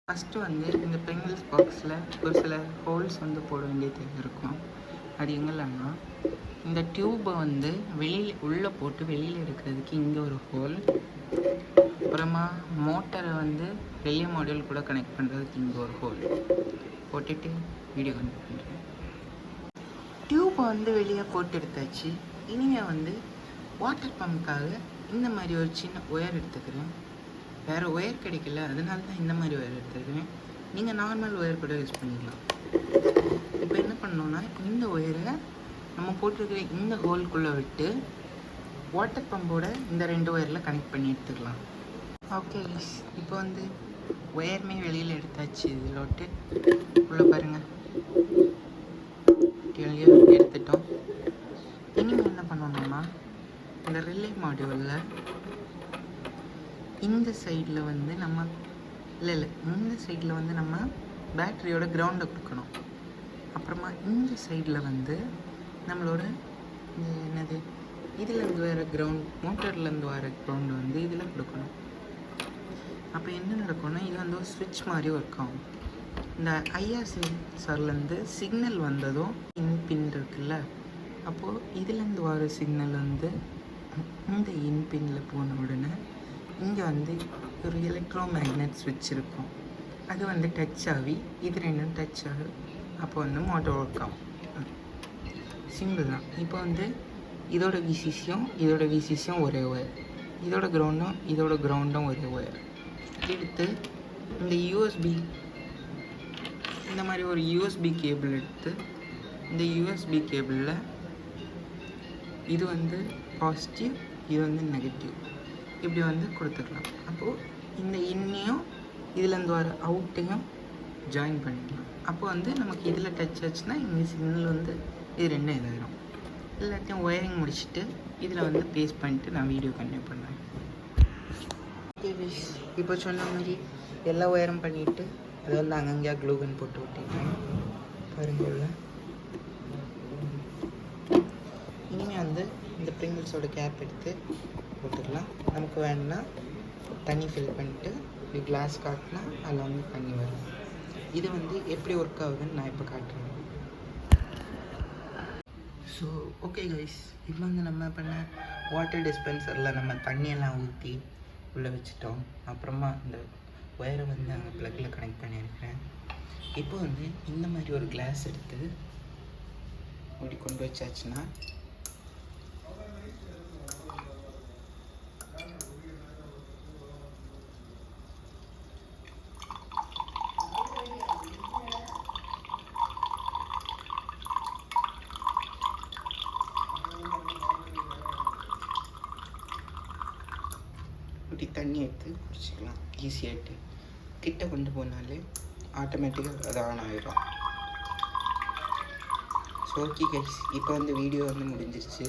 First வந்து இந்த பெங்கிள்ஸ் பாக்ஸில் ஒரு சில ஹோல்ஸ் வந்து போட வேண்டியது இருக்கும். அது எங்கெல்லாம்னா, இந்த டியூப்பை வந்து வெளியில் உள்ளே போட்டு வெளியில் எடுக்கிறதுக்கு இங்கே ஒரு ஹோல், அப்புறமா மோட்டரை வந்து ரிலே மாடியூல் கூட கனெக்ட் பண்ணுறதுக்கு இங்கே ஒரு ஹோல் போட்டுட்டு வீடியோ கனெக்ட் பண்ணுறேன். டியூப்பை வந்து வெளியே போட்டு எடுத்தாச்சு. இனிமேல் வந்து வாட்டர் பம்புக்காக இந்த மாதிரி ஒரு சின்ன ஒயர் எடுத்துக்கிறேன். வேறு ஒயர் கிடைக்கல, அதனால தான் இந்த மாதிரி ஒயர் எடுத்துக்கிறேன். நீங்கள் நார்மல் ஒயர் கூட யூஸ் பண்ணிக்கலாம். இப்போ என்ன பண்ணோன்னா, இந்த ஒயரை நம்ம போட்டிருக்கிற இந்த ஹோல்குள்ளே விட்டு வாட்டர் பம்போட இந்த 2 ஒயரில் கனெக்ட் பண்ணி எடுத்துக்கலாம். ஓகே, இப்போ வந்து ஒயருமே வெளியில் எடுத்தாச்சு. இதில் விட்டு உள்ளே பாருங்கள், வெளியே எடுத்துட்டோம். இனிமேல் என்ன பண்ணணும்னா, இந்த ரிலே மாடியூலில் இந்த சைடில் வந்து நம்ம இந்த சைடில் வந்து நம்ம பேட்டரியோட கிரவுண்டை கொடுக்கணும். அப்புறமா இந்த சைடில் வந்து நம்மளோட என்னது இதுலேருந்து வர கிரவுண்ட், மோட்டர்லேருந்து வர கிரவுண்டு வந்து இதில் கொடுக்கணும். அப்போ என்ன நடக்கும்னா, இது வந்து ஒரு ஸ்விட்ச் மாதிரி ஒர்க் ஆகும். இந்த ஐஆர் சென்சார்லேருந்து சிக்னல் வந்ததும் இன்பின் இருக்குல்ல, அப்போது இதுலேருந்து வர சிக்னல் வந்து இந்த இன்பின்னில் போன உடனே இங்கே வந்து ஒரு எலக்ட்ரோ மேக்னெட் ஸ்விட்ச் இருக்கும். அது வந்து டச் ஆகி இது ரெண்டும் டச் ஆகும். அப்போ வந்து மோட்டர் ஒர்க் ஆகும். சிம்பிள் தான். இப்போ வந்து இதோட விசிசியும் ஒரே ஒயர், இதோட கிரவுண்டும் ஒரே ஒயர் எடுத்து இந்த யூஎஸ்பி, இந்த மாதிரி ஒரு யூஎஸ்பி கேபிள் எடுத்து இந்த யூஎஸ்பி கேபிளில் இது வந்து பாசிட்டிவ், இது வந்து நெகட்டிவ், இப்படி வந்து கொடுத்துக்கலாம். அப்போது இந்த இன்னையும் இதுலேருந்து வர அவுட்டையும் ஜாயின் பண்ணிக்கலாம். அப்போ வந்து நமக்கு இதில் டச் ஆச்சுன்னா இந்த சிக்னல் வந்து இது ரெண்டும் இதாயிரும். எல்லாத்தையும் ஒயரிங் முடிச்சுட்டு இதில் வந்து பேஸ்ட் பண்ணிட்டு நான் வீடியோ கண்டினியூ பண்ணுறேன். இப்போ சொன்ன மாதிரி எல்லா ஒயரும் பண்ணிவிட்டு அதை வந்து அங்கங்கேயா க்ளூகன் போட்டு விட்டுருக்கேன் பாருங்கள். இனிமேல் வந்து இந்த பிரிங்கிள்ஸோட கேப் எடுத்து போட்டுக்கலாம். நமக்கு வேணும்னா தண்ணி ஃபில் பண்ணிட்டு இப்படி கிளாஸ் காட்டினா அதில் வந்து தண்ணி வரும். இது வந்து எப்படி ஒர்க் ஆகுதுன்னு நான் இப்போ காட்டுறேன். ஸோ ஓகே கைஸ், இப்போ வந்து நம்ம பண்ண வாட்டர் டிஸ்பென்சரில் நம்ம தண்ணியெல்லாம் ஊற்றி உள்ளே வச்சுட்டோம். அப்புறமா இந்த ஒயரை வந்து அங்கே ப்ளக்கில் கனெக்ட் பண்ணியிருக்கிறேன். இப்போ வந்து இந்த மாதிரி ஒரு கிளாஸ் எடுத்து இப்படி கொண்டு வச்சாச்சுன்னா இப்படி தண்ணி எடுத்து குடிச்சிக்கலாம் ஈஸியாகிட்டு. கிட்ட கொண்டு போனாலே ஆட்டோமேட்டிக்காக அது ஆன் ஆகிடும். ஸோ ஓகே கைஸ், இப்போ வந்து வீடியோ வந்து முடிஞ்சிருச்சு.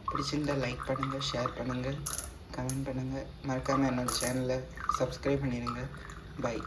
பிடிச்சிருந்தால் லைக் பண்ணுங்கள், ஷேர் பண்ணுங்கள், கமெண்ட் பண்ணுங்கள். மறக்காமல் என்னோடய சேனலை சப்ஸ்கிரைப் பண்ணிடுங்க. பை.